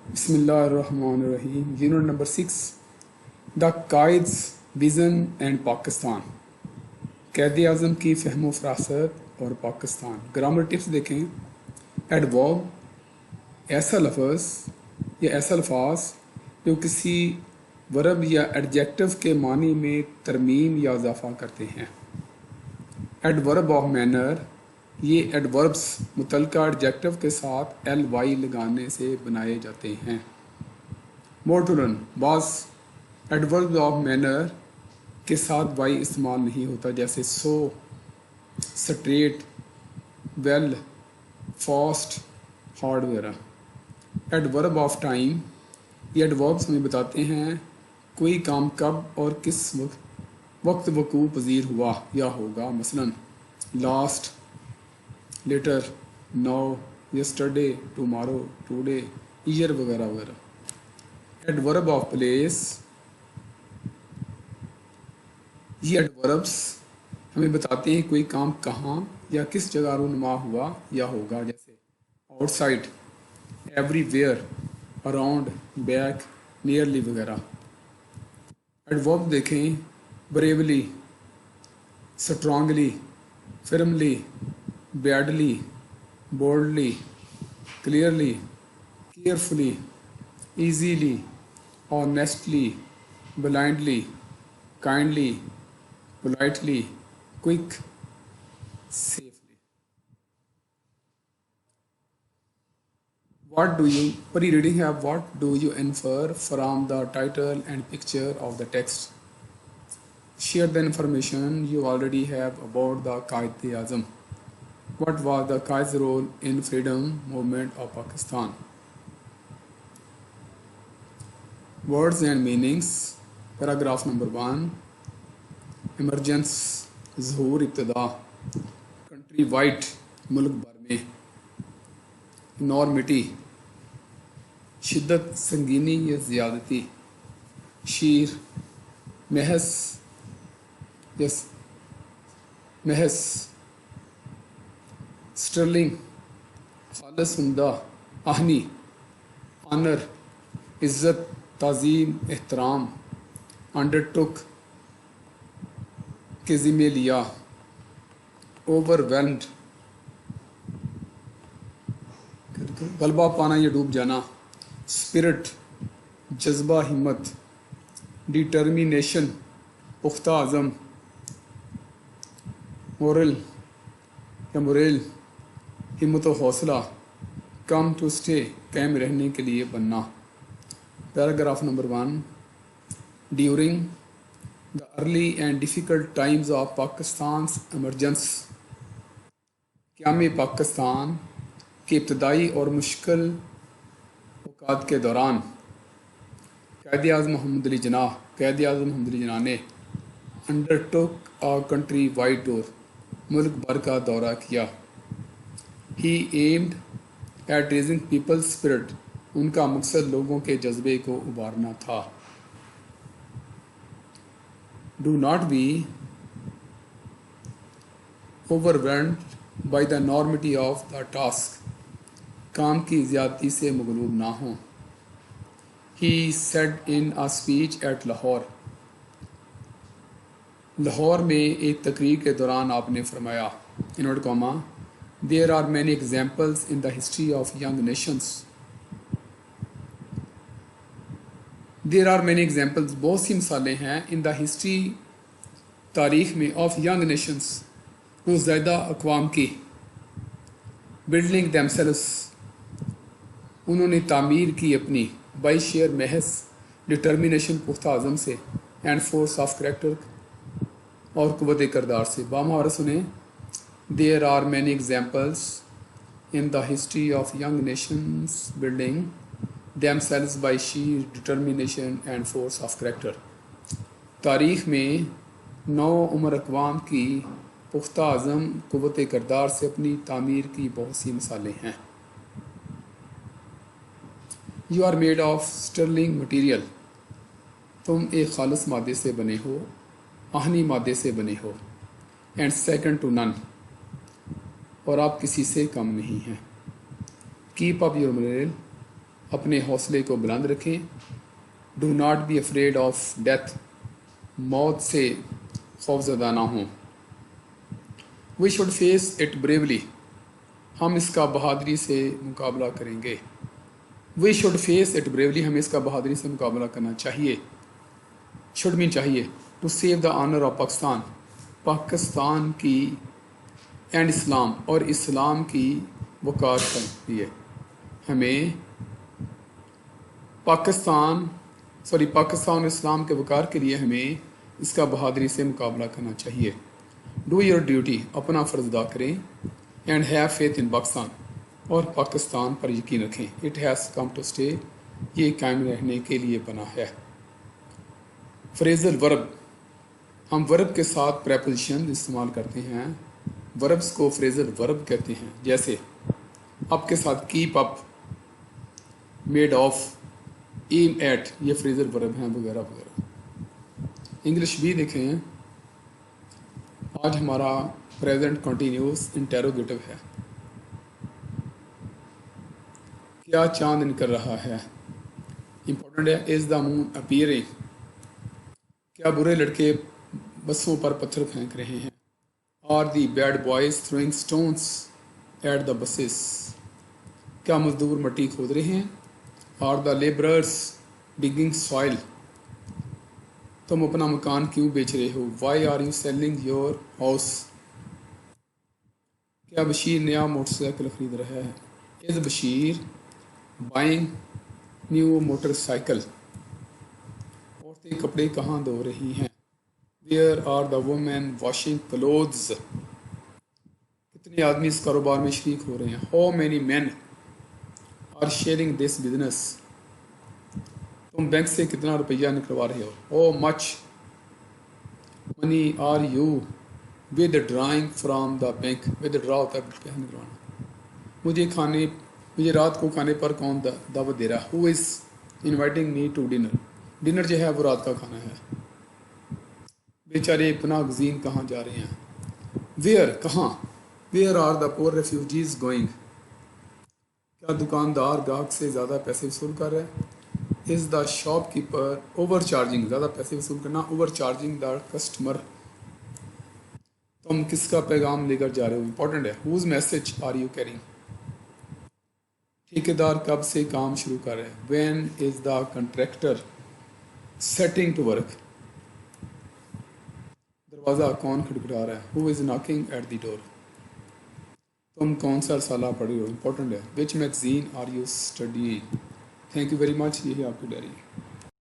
بسم اللہ الرحمن الرحیم. Unit number 6 the Quaid's vision and Pakistan. Quaid Azam کی فہم و فراست اور پاکستان. گرامر ٹپس دیکھیں. ایڈورب ایسا لفظ یا ایسا الفاظ جو کسی ورب یا ایڈجیکٹو کے معنی میں ترمیم یا اضافہ کرتے ہیں. ایڈورب آف مینر، یہ ایڈوربس متعلقہ ایڈجیکٹو کے ساتھ ایل وائی لگانے سے بنائے جاتے ہیں. مورٹولن، بعض ایڈوربس آف مینر کے ساتھ وائی استعمال نہیں ہوتا، جیسے سو، سٹریٹ، ویل، فاسٹ، ہارڈ وغیرہ. ایڈورب آف ٹائم، یہ ایڈوربس ہمیں بتاتے ہیں کوئی کام کب اور کس وقت وقوع پذیر ہوا یا ہوگا. مثلاً لاسٹ، لیٹر، نو، یسٹرڈے، ٹمارو، ٹوڈے، ایئر وغیرہ وغیرہ. ایڈورب آف پلیس، یہ ایڈوربس ہمیں بتاتے ہیں کوئی کام کہاں یا کس جگہ رونما ہوا یا ہوگا، جیسے outside, everywhere, around, back, nearly وغیرہ. ایڈورب دیکھیں. Bravely, strongly, firmly, badly, boldly, clearly, carefully, easily, honestly, blindly, kindly, politely, quick, safely. What are you reading here? What do you infer from the title and picture of the text? Share the information you already have about the Quaid-e-Azam. What was the Qaid's role in freedom movement of Pakistan? Words and meanings. Paragraph number 1. Emergence, ظہور، ابتدا. Country wide، ملک بھر میں. Enormity، شدت، سنگینی یا زیادتی. شیر، محض، محض. سٹرلنگ، خالص، عمدہ. آہنی، آنر، عزت، تعظیم، احترام. انڈر ٹک، کے ذمہ لیا. اوور ویلمڈ، غلبہ پانا یا ڈوب جانا. اسپرٹ، جذبہ، ہمت. ڈیٹرمینیشن، پختہ عزم. مورل یا موریل، ہمت و حوصلہ. کم ٹو اسٹے، قائم رہنے کے لیے بننا. Paragraph number 1. During the early and difficult times of Pakistan's emergence, قیام پاکستان کے ابتدائی اور مشکل اوقات کے دوران قائد اعظم محمد علی جناح نے undertook a countrywide tour, ملک بھر کا دورہ کیا. He aimed at raising people spirit, ان کا مقصد لوگوں کے جذبے کو ابھارنا تھا. Do not be overwhelmed by the enormity of the task, کام کی زیادتی سے مغلوب نہ ہوں. He said in a speech at Lahore, Lahore میں ایک تقریر کے دوران آپ نے فرمایا، inverted comma, there are many examples in the history of young nations. There are many examples, بہت سی مثالیں ہیں. ان دا ہسٹری، تاریخ میں، آف ینگ نیشنز، نوزائیدہ اقوام کی. بلڈنگ دیم سیلوس، انہوں نے تعمیر کی اپنی. بائی شیئر، محض. ڈٹرمینیشن، پختہ عزم سے. اینڈ فورس آف کریکٹر، اور قوت کردار سے. بامہارت سنیں. There are many examples in the history of young nations building themselves by sheer determination and force of character. تاریخ میں نو عمر اقوام کی پختہ عزم، قوت کردار سے اپنی تعمیر کی بہت سی مثالیں ہیں. You are made of sterling material, تم ایک خالص مادے سے بنے ہو، آہنی مادے سے بنے ہو. اینڈ سیکنڈ ٹو نن، اور آپ کسی سے کم نہیں ہیں. کیپ اپ یور مورل، اپنے حوصلے کو بلند رکھیں. Do not be afraid of death. موت سے خوف زدہ نہ ہوں. We should face it bravely. ہم اس کا بہادری سے مقابلہ کریں گے. We should face it bravely. ہمیں اس کا بہادری سے مقابلہ کرنا چاہیے. شوڈ مین چاہیے. To save the honour of Pakistan. Pakistan کی اینڈ اسلام اور اسلام کی وقار کے لیے ہمیں پاکستان اور اسلام کے وقار کے لیے ہمیں اس کا بہادری سے مقابلہ کرنا چاہیے. Do your duty. اپنا فرض ادا کریں. And have faith in Pakistan. اور پاکستان پر یقین رکھیں. It has come to stay. یہ قائم رہنے کے لیے بنا ہے. فریزل ورب. ہم ورب کے ساتھ پریپوزیشن استعمال کرتے ہیں. وربس کو فریزل ورب کہتے ہیں. جیسے اپ کے ساتھ keep up, made of, aim at, یہ فریزل ورب ہیں وغیرہ وغیرہ. انگلش بھی دیکھیں. آج ہمارا پریزنٹ کنٹینیوس انٹیروگیٹو ہے. کیا چاند نکل رہا ہے. امپورٹنٹ ہے. Is the moon appearing. کیا برے لڑکے بسوں پر پتھر پھینک رہے ہیں. Are the bad boys throwing stones at the buses. کیا مزدور مٹی کھود رہے ہیں. Are the labourers digging soil. تم اپنا مکان کیوں بیچ رہے ہو. Why are you selling your house. کیا بشیر نیا موٹر سائیکل خرید رہا ہے. Is Bashir buying new motorcycle. عورتیں کپڑے کہاں دھو رہی ہیں. Where are the women washing clothes. کتنے آدمی اس کاروبار میں شریک ہو رہے ہیں. How many men are sharing this business. تم بینک سے کتنا روپیہ نکلوا رہے ہو. How much money are you withdrawing from the bank. Withdraw ہوتا ہے روپیہ نکلوانا. مجھے رات کو کھانے پر کون دعوت دے رہا ہے. Who is inviting me to dinner. Dinner جو ہے وہ رات کا کھانا ہے. بیچارے پناہ گزین کہاں جا رہے ہیں. ویئر کہاں. ویئر آر دا پور ریفیوجیز گوئنگ. کیا دکاندار گاہک سے زیادہ پیسے وصول کر رہا ہے. Is the shopkeeper overcharging. زیادہ پیسے وصول کرنا. Overcharging the customer. تم کس کا پیغام لے کر جا رہے ہو. امپورٹنٹ ہے. Whose message are you carrying. ٹھیکیدار کب سے کام شروع کر رہے ہیں. When is the contractor setting to work. دروازہ کون کھٹکھٹا رہا ہے. Who is knocking at the door. تم کون سا رسالہ پڑھ رہے ہو. امپورٹنٹ ہے. وچ magazine are you studying. Thank you very much. یہ ہے آپ کی ڈائری.